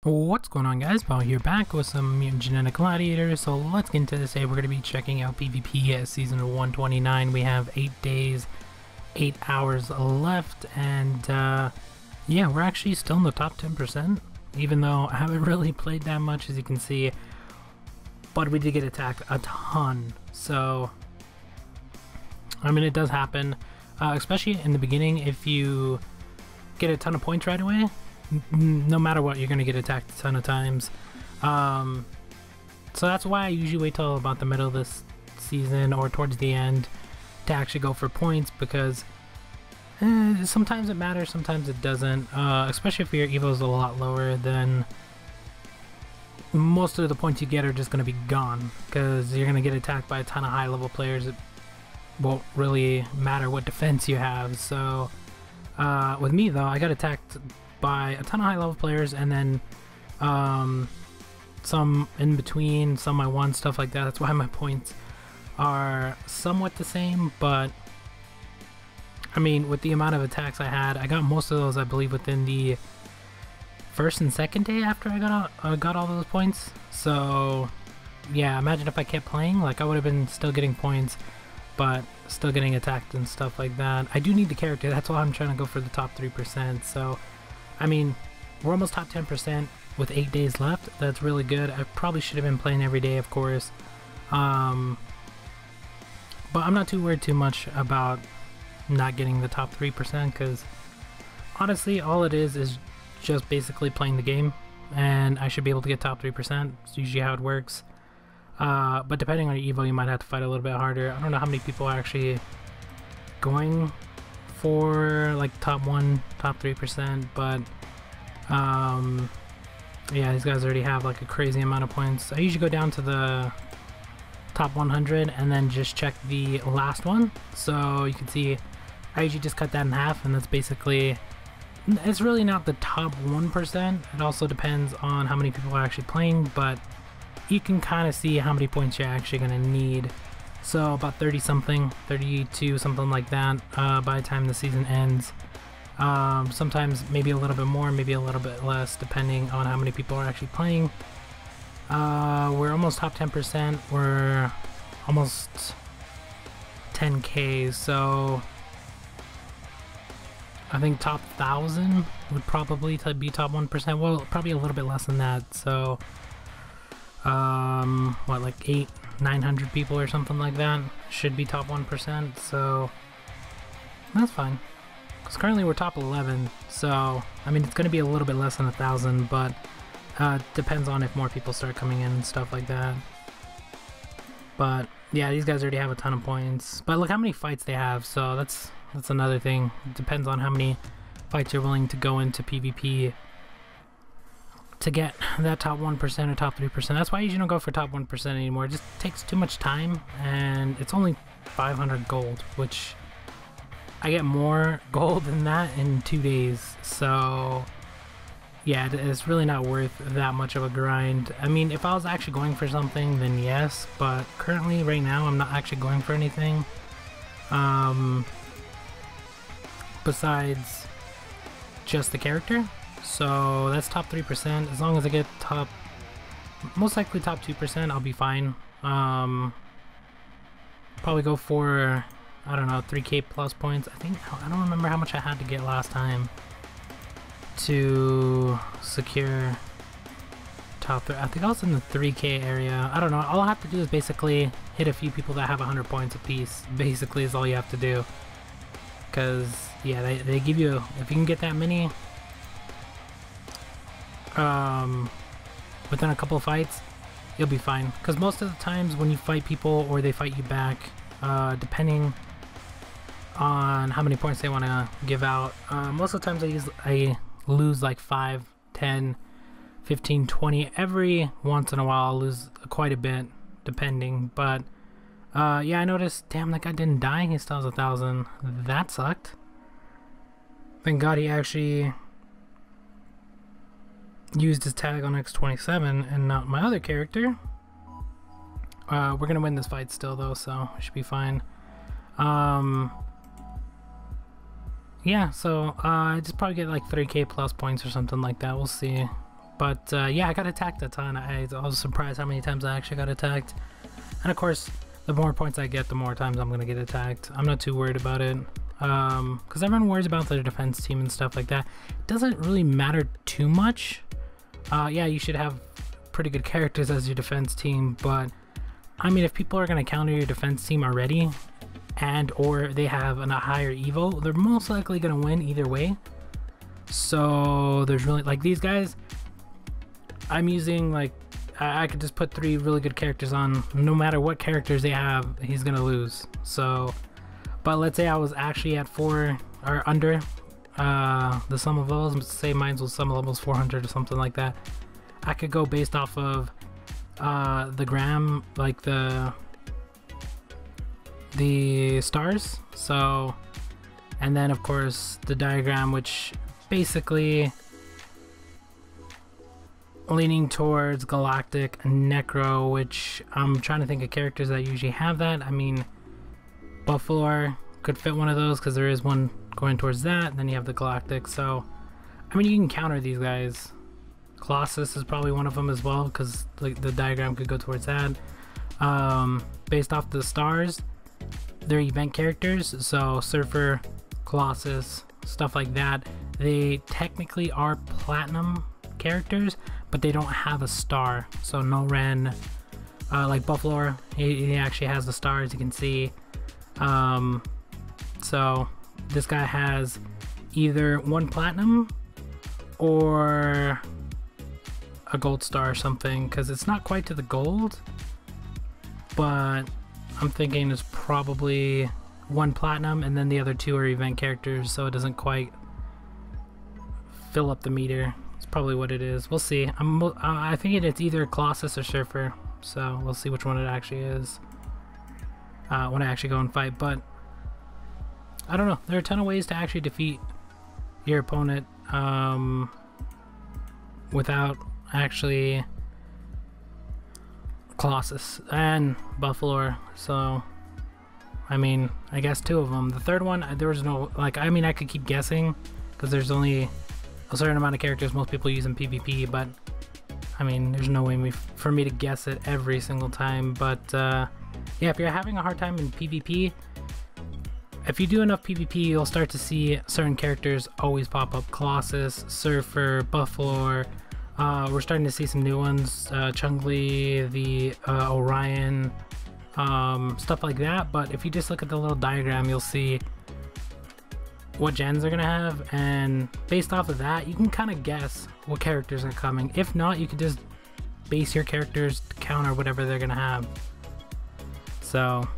What's going on, guys? Paul here, back with some Mutant Genetic Gladiators. So let's get into this today. We're going to be checking out PvP at Season 129. We have 8 days, 8 hours left, and yeah, we're actually still in the top 10%, even though I haven't really played that much, as you can see, but we did get attacked a ton. So, I mean, it does happen, especially in the beginning. If you get a ton of points right away, no matter what, you're gonna get attacked a ton of times. So that's why I usually wait till about the middle of this season or towards the end to actually go for points, because sometimes it matters, sometimes it doesn't. Especially if your evo is a lot lower, then most of the points you get are just gonna be gone, because you're gonna get attacked by a ton of high level players. It won't really matter what defense you have. So with me though, I got attacked by a ton of high level players, and then some in between, some I won, stuff like that. That's why my points are somewhat the same, but I mean, with the amount of attacks I had, I got most of those, I believe, within the first and second day after I got all those points. So yeah, imagine if I kept playing, like I would have been still getting points, but still getting attacked and stuff like that. I do need the character, that's why I'm trying to go for the top 3%. So I mean, we're almost top 10% with 8 days left. That's really good. I probably should have been playing every day, of course. But I'm not too worried too much about not getting the top 3%, because honestly, all it is just basically playing the game, and I should be able to get top 3%. It's usually how it works. But depending on your evo, you might have to fight a little bit harder. I don't know how many people are actually going for like top 1, top 3%, but yeah, these guys already have like a crazy amount of points. I usually go down to the top 100 and then just check the last one. So you can see I usually just cut that in half, and that's basically, it's really not the top 1%. It also depends on how many people are actually playing, but you can kind of see how many points you're actually going to need. So about 30 something, 32, something like that, by the time the season ends. Sometimes maybe a little bit more, maybe a little bit less, depending on how many people are actually playing. We're almost top 10%, we're almost 10k, so I think top 1,000 would probably be top 1%, well, probably a little bit less than that, so what, like 900 people or something like that should be top 1%, so that's fine. Because currently we're top 11, so I mean, it's going to be a little bit less than 1,000, but depends on if more people start coming in and stuff like that. But yeah, these guys already have a ton of points, but look how many fights they have, so that's another thing. It depends on how many fights you're willing to go into PvP to get that top 1% or top 3%. That's why I usually don't go for top 1% anymore. It just takes too much time, and it's only 500 gold, which I get more gold than that in 2 days. So yeah, it's really not worth that much of a grind. I mean, if I was actually going for something, then yes, but currently right now I'm not actually going for anything besides just the character. So that's top 3%. As long as I get top, most likely top 2%, I'll be fine. Probably go for, I don't know, 3k plus points. I don't remember how much I had to get last time to secure top 3. I think I was in the 3k area. I don't know. All I have to do is basically hit a few people that have 100 points apiece. Basically is all you have to do. Because yeah, they give you, if you can get that many within a couple of fights, you'll be fine. Because most of the times when you fight people or they fight you back, depending on how many points they want to give out, most of the times I lose like 5, 10, 15, 20. Every once in a while I'll lose quite a bit, depending. But yeah, I noticed, damn, that guy didn't die, he still has 1,000. That sucked. Thank God he actually used his tag on X27 and not my other character. We're gonna win this fight still though, so it should be fine. Yeah, so I just probably get like 3k plus points or something like that. We'll see. But yeah, I got attacked a ton. I was surprised how many times I actually got attacked. And of course, the more points I get, the more times I'm gonna get attacked. I'm not too worried about it, because everyone worries about their defense team and stuff like that. It doesn't really matter too much. Yeah, you should have pretty good characters as your defense team, but I mean, if people are gonna counter your defense team already, and or they have a higher evo, they're most likely gonna win either way. So there's really, like, these guys, I'm using, like, I could just put 3 really good characters on. No matter what characters they have, he's gonna lose. So, but let's say I was actually at 4 or under the sum of levels. Say mine was sum of levels 400 or something like that. I could go based off of the gram, like the stars. So, and then of course the diagram, which basically leaning towards galactic necro, which I'm trying to think of characters that usually have that. I mean, Buffalo could fit one of those because there is one going towards that. Then you have the galactic. So I mean, you can counter these guys. Colossus is probably one of them as well, because like the diagram could go towards that. Based off the stars, they're event characters, so Surfer, Colossus, stuff like that. They technically are platinum characters, but they don't have a star. So no Ren, like Buffalo, he actually has the star, as you can see. So this guy has either 1 platinum or a gold star or something, because it's not quite to the gold, but I'm thinking it's probably 1 platinum and then the other 2 are event characters, so it doesn't quite fill up the meter. It's probably what it is. We'll see. I think it's either Colossus or Surfer, so we'll see which one it actually is when I actually go and fight. But I don't know, there are a ton of ways to actually defeat your opponent without actually Colossus and Buffalo. So I mean, I guess 2 of them. The third one, there was no, like, I mean, I could keep guessing because there's only a certain amount of characters most people use in PvP, but I mean, there's no way for me to guess it every single time. But yeah, if you're having a hard time in PvP, if you do enough PvP, you'll start to see certain characters always pop up. Colossus, Surfer, Buffalo. We're starting to see some new ones, Chun-Li, the Orion, stuff like that. But if you just look at the little diagram, you'll see what gens they're gonna have, and based off of that, you can kind of guess what characters are coming. If not, you could just base your characters to counter whatever they're gonna have. So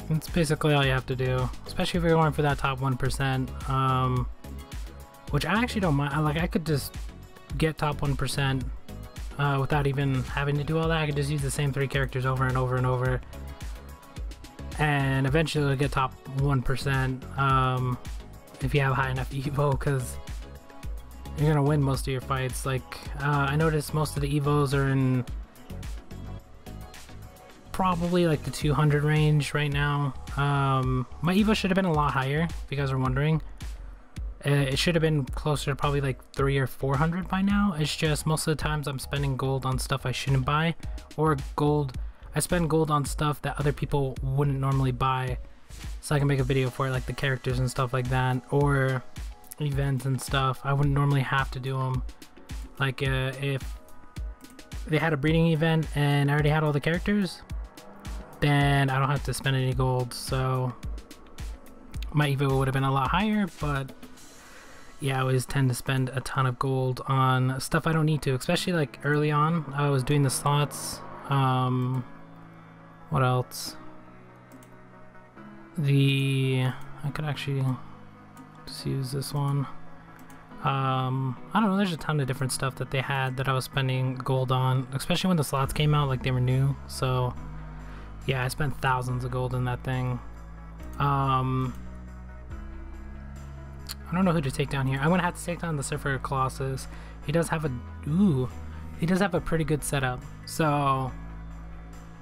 that's basically all you have to do, especially if you're going for that top 1%. Which I actually don't mind. Like, I could just get top 1% without even having to do all that. I could just use the same 3 characters over and over and over, and eventually it'll get top 1% if you have high enough evo, because you're gonna win most of your fights. Like, I noticed most of the evos are in probably like the 200 range right now. My evo should have been a lot higher, if you guys are wondering. It should have been closer to probably like 300 or 400 by now. It's just most of the times I'm spending gold on stuff I shouldn't buy, or I spend gold on stuff that other people wouldn't normally buy, so I can make a video for it, like the characters and stuff like that, or events and stuff. I wouldn't normally have to do them. Like if they had a breeding event and I already had all the characters, then I don't have to spend any gold, so my evo would have been a lot higher. But yeah, I always tend to spend a ton of gold on stuff I don't need to, especially like early on. I was doing the slots. What else? I could actually just use this one. I don't know, there's a ton of different stuff that they had that I was spending gold on, especially when the slots came out, like they were new. So yeah, I spent thousands of gold in that thing. I don't know who to take down here. I'm gonna have to take down the Surfer Colossus. He does have a pretty good setup. So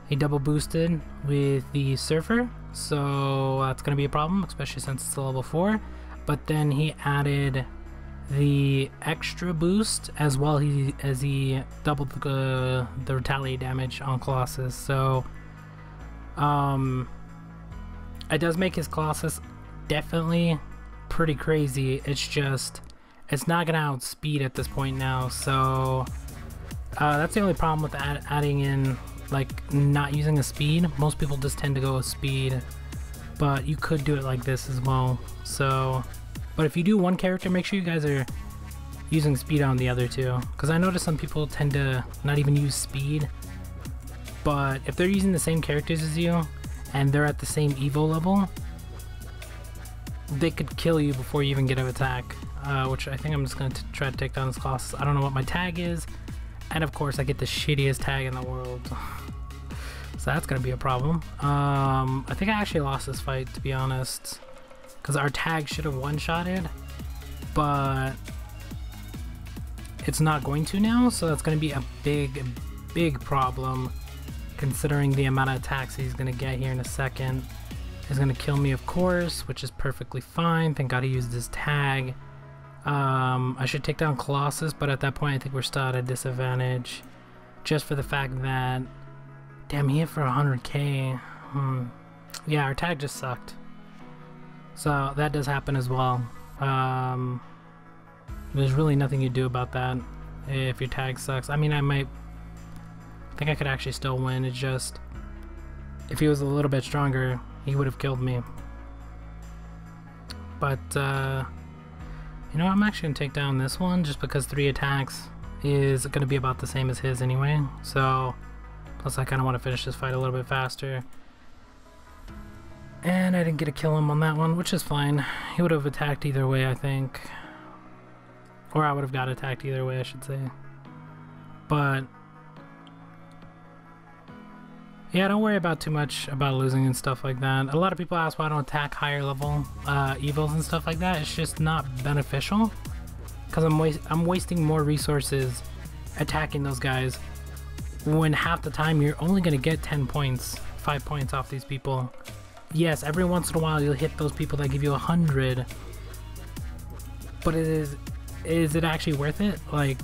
he double boosted with the Surfer, so that's gonna be a problem, especially since it's a level 4. But then he added the extra boost as well as he doubled the retaliate damage on Colossus. So it does make his Colossus definitely pretty crazy. It's just it's not gonna outspeed at this point now. So that's the only problem with adding in, like, not using a speed. Most people just tend to go with speed, but you could do it like this as well. So, but if you do one character, make sure you guys are using speed on the other two, because I noticed some people tend to not even use speed. But if they're using the same characters as you and they're at the same Evo level, they could kill you before you even get an attack, which I think I'm just going to try to take down this Colossus. I don't know what my tag is, and of course I get the shittiest tag in the world. So that's going to be a problem. I think I actually lost this fight, to be honest, because our tag should have one-shotted, but it's not going to now, so that's going to be a big problem, considering the amount of attacks he's going to get here in a second. He's going to kill me, of course, which is perfectly fine. Thank God he used his tag. I should take down Colossus, but at that point I think we're still at a disadvantage, just for the fact that, damn, he hit for 100k. Yeah, our tag just sucked. So that does happen as well. There's really nothing you do about that if your tag sucks. I mean, I think I could actually still win. It's just, if he was a little bit stronger, he would have killed me. But you know, I'm actually gonna take down this one just because 3 attacks is gonna be about the same as his anyway. So, plus I kind of want to finish this fight a little bit faster. And I didn't get to kill him on that one, which is fine. He would have attacked either way, I think. Or I would have got attacked either way, I should say. But yeah, don't worry about too much about losing and stuff like that. A lot of people ask why I don't attack higher level evils and stuff like that. It's just not beneficial, because I'm wasting more resources attacking those guys when half the time you're only gonna get 10 points, 5 points off these people. Yes, every once in a while you'll hit those people that give you 100, but is it actually worth it? Like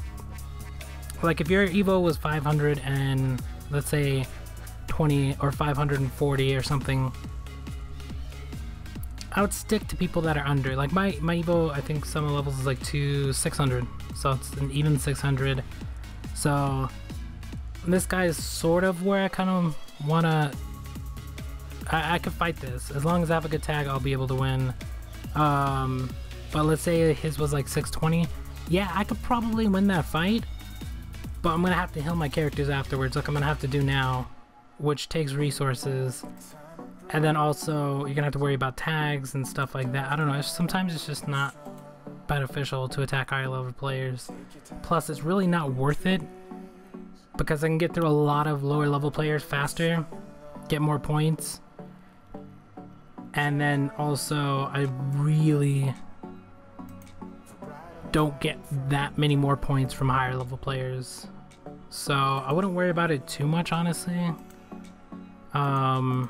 if your Evo was 500 and let's say 20 or 540 or something, I would stick to people that are under. Like my Evo, I think some levels is like 600, so it's an even 600. So this guy is sort of where I kind of wanna. I could fight this as long as I have a good tag. I'll be able to win. But let's say his was like 620. Yeah, I could probably win that fight, but I'm gonna have to heal my characters afterwards, like I'm gonna have to do now, which takes resources. And then also you're gonna have to worry about tags and stuff like that. I don't know, sometimes it's just not beneficial to attack higher level players. Plus it's really not worth it, because I can get through a lot of lower level players faster, get more points, and then also I really don't get that many more points from higher level players. So I wouldn't worry about it too much, honestly. All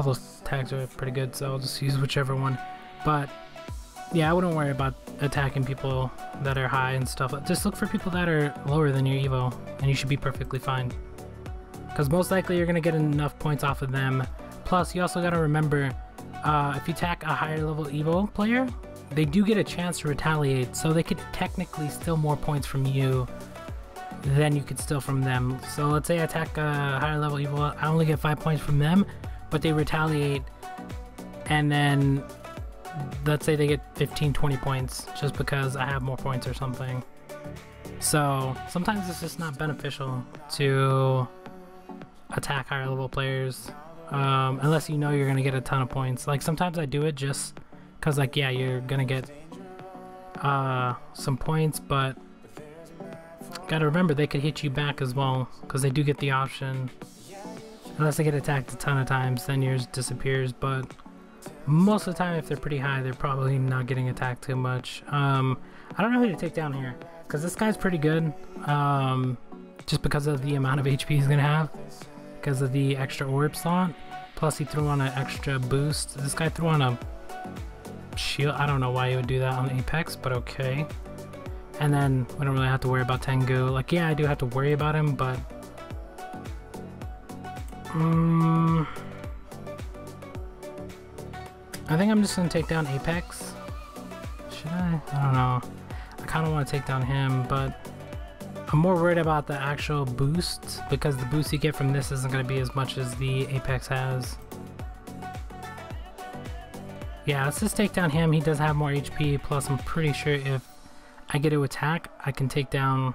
those tags are pretty good, so I'll just use whichever one. But yeah, I wouldn't worry about attacking people that are high and stuff. Just look for people that are lower than your Evo, and you should be perfectly fine, because most likely you're gonna get enough points off of them. Plus you also gotta remember, if you attack a higher level Evo player, they do get a chance to retaliate, so they could technically steal more points from you than you could steal from them. So let's say I attack a higher level Evo, I only get 5 points from them, but they retaliate, and then let's say they get 15-20 points just because I have more points or something. So sometimes it's just not beneficial to attack higher level players, unless you know you're gonna get a ton of points. Like sometimes I do it just because, like, yeah, you're gonna get some points, but gotta remember they could hit you back as well, because they do get the option. Unless they get attacked a ton of times, then yours disappears. But most of the time, if they're pretty high, they're probably not getting attacked too much. I don't know who to take down here, because this guy's pretty good, just because of the amount of HP he's gonna have, because of the extra orb slot. Plus he threw on an extra boost. This guy threw on a shield. I don't know why you would do that on Apex, but okay. And then we don't really have to worry about Tengu. Like, yeah, I do have to worry about him, but I think I'm just gonna take down Apex. Should I? I don't know. I kind of want to take down him, but I'm more worried about the actual boost, because the boost you get from this isn't going to be as much as the Apex has. Yeah, let's just take down him. He does have more HP, plus I'm pretty sure if I get to attack, I can take down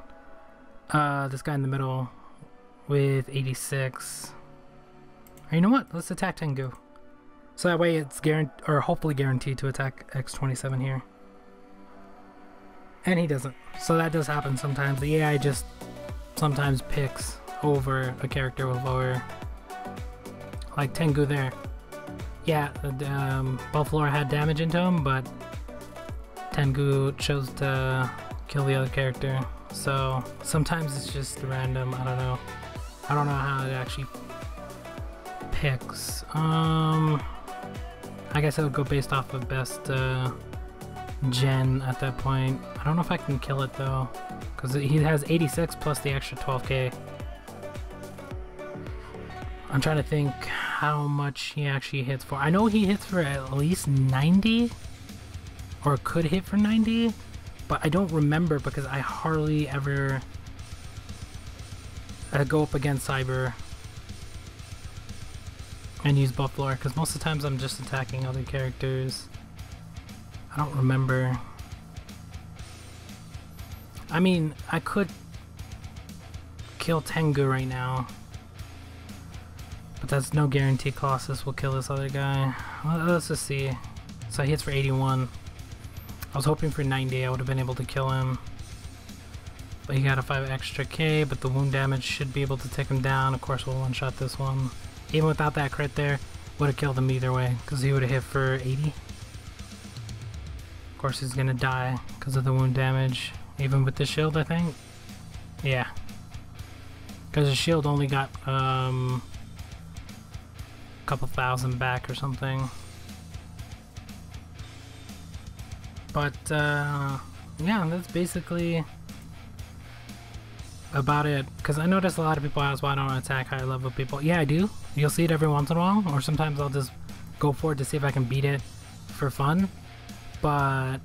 this guy in the middle with 86. Or you know what? Let's attack Tengu. So that way it's guaranteed, or hopefully guaranteed to attack X27 here. And he doesn't. So that does happen sometimes. The AI just sometimes picks over a character with lower, like Tengu there. Yeah, Buffalo had damage into him, but Tengu chose to kill the other character. So sometimes it's just random. I don't know. I don't know how it actually picks. I guess it would go based off of best gen at that point. I don't know if I can kill it though, because he has 86 plus the extra 12k. I'm trying to think how much he actually hits for. I know he hits for at least 90, or could hit for 90, but I don't remember because I hardly ever go up against Cyber and use buff lore, because most of the times I'm just attacking other characters. I don't remember. I mean, I could kill Tengu right now, but that's no guarantee Colossus will kill this other guy. Let's just see. So he hits for 81. I was hoping for 90, I would have been able to kill him. But he got a 5 extra K, but the wound damage should be able to take him down. Of course, we'll one-shot this one. Even without that crit there, would have killed him either way, because he would have hit for 80. Of course, he's gonna die because of the wound damage. Even with the shield, I think. Yeah. Because the shield only got a couple thousand back or something. But yeah, that's basically about it. Because I notice a lot of people ask why I don't attack higher level people. Yeah, I do. You'll see it every once in a while, or sometimes I'll just go for it to see if I can beat it for fun. But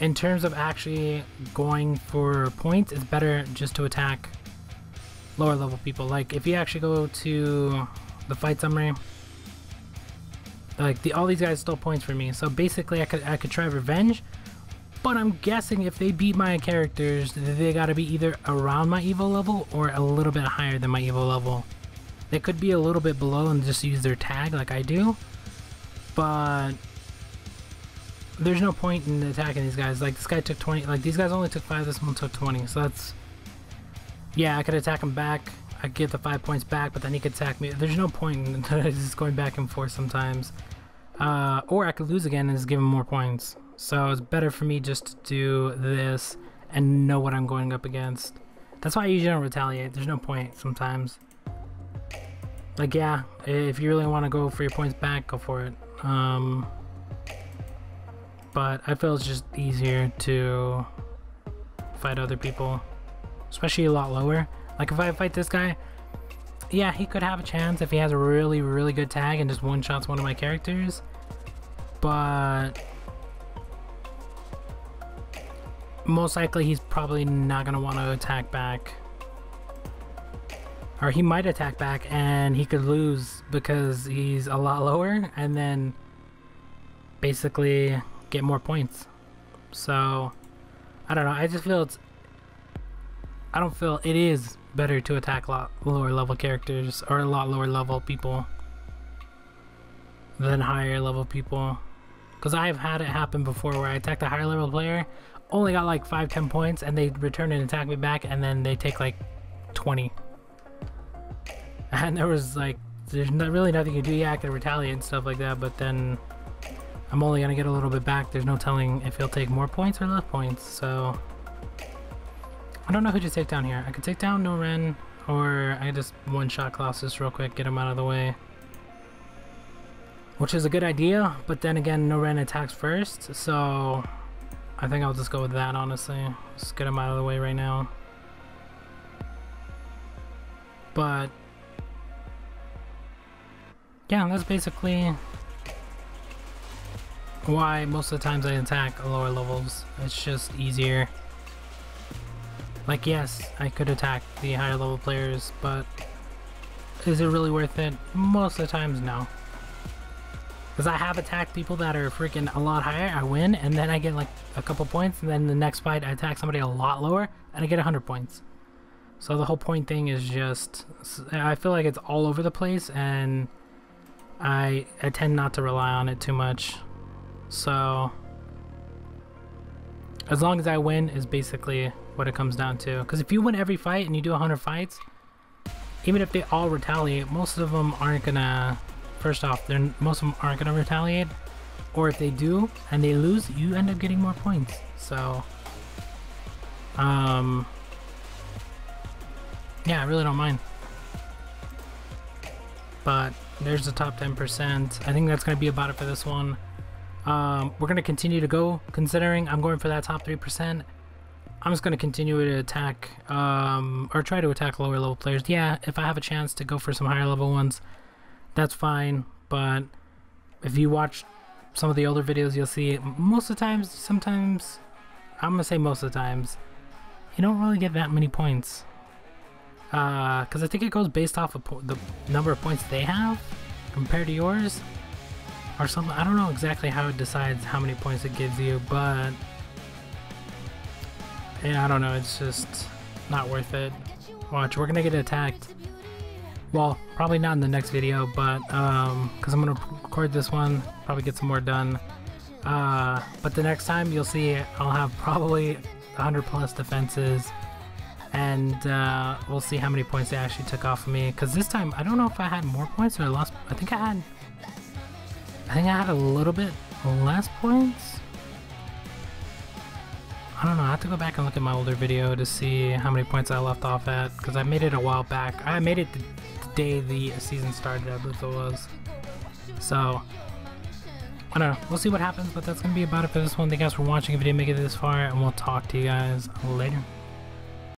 in terms of actually going for points, it's better just to attack lower level people. Like if you actually go to the fight summary, like all these guys stole points for me. So basically I could try revenge, but I'm guessing if they beat my characters, they gotta be either around my Evo level or a little bit higher than my Evo level. They could be a little bit below and just use their tag like I do, but there's no point in attacking these guys. Like this guy took 20, like these guys only took 5, this one took 20, so that's, yeah, I could attack him back, I get the 5 points back, but then he could attack me. There's no point in just going back and forth sometimes. Or I could lose again and just give him more points. So it's better for me just to do this and know what I'm going up against. That's why I usually don't retaliate. There's no point sometimes. Like, yeah, if you really want to go for your points back, go for it. But I feel it's just easier to fight other people, especially a lot lower. Like if I fight this guy, yeah, he could have a chance if he has a really, really good tag and just one-shots one of my characters. But most likely he's probably not going to want to attack back. Or he might attack back and he could lose because he's a lot lower and then basically get more points. So I don't know, I just feel I don't feel it is better to attack a lot lower level characters or a lot lower level people than higher level people, because I've had it happen before where I attacked a higher level player, only got like 5-10 points, and they return and attack me back, and then they take like 20, and there was like, there's really nothing you can do. Yeah, I could retaliate and stuff like that, but then I'm only gonna get a little bit back. There's no telling if he'll take more points or less points. So I don't know who to take down here. I could take down No Ren, or I could just one-shot Colossus real quick, get him out of the way. which is a good idea, but then again, no random attacks first, so I think I'll just go with that, honestly. Just get them out of the way right now. But yeah, that's basically why most of the times I attack lower levels. It's just easier. Like, yes, I could attack the higher level players, but is it really worth it? Most of the times, no. Because I have attacked people that are freaking a lot higher, I win, and then I get like a couple points, and then the next fight I attack somebody a lot lower, and I get 100 points. So the whole point thing is just, I feel like it's all over the place, and I tend not to rely on it too much. So as long as I win is basically what it comes down to. Because if you win every fight and you do 100 fights, even if they all retaliate, most of them aren't gonna, first off, most of them aren't gonna retaliate, or if they do and they lose, you end up getting more points. So yeah, I really don't mind. But there's the top 10%. I think that's gonna be about it for this one. We're gonna continue to go, considering I'm going for that top 3%. I'm just gonna continue to attack, or try to attack lower level players. Yeah, if I have a chance to go for some higher level ones, that's fine. But if you watch some of the older videos, you'll see most of the times, sometimes, I'm gonna say most of the times, you don't really get that many points. Because I think it goes based off of the number of points they have compared to yours, or something. I don't know exactly how it decides how many points it gives you, but yeah, I don't know, it's just not worth it. Watch, we're gonna get attacked. Well, probably not in the next video, but because I'm gonna record this one, probably get some more done. But the next time you'll see I'll have probably 100 plus defenses, and we'll see how many points they actually took off of me. Because this time I don't know if I had more points or less. I think I had a little bit less points. I don't know, I have to go back and look at my older video to see how many points I left off at, because I made it a while back. I made it the day the season started, I believe it was. So I don't know, we'll see what happens, but that's gonna be about it for this one. Thank you guys for watching. If you didn't make it this far, and we'll talk to you guys later.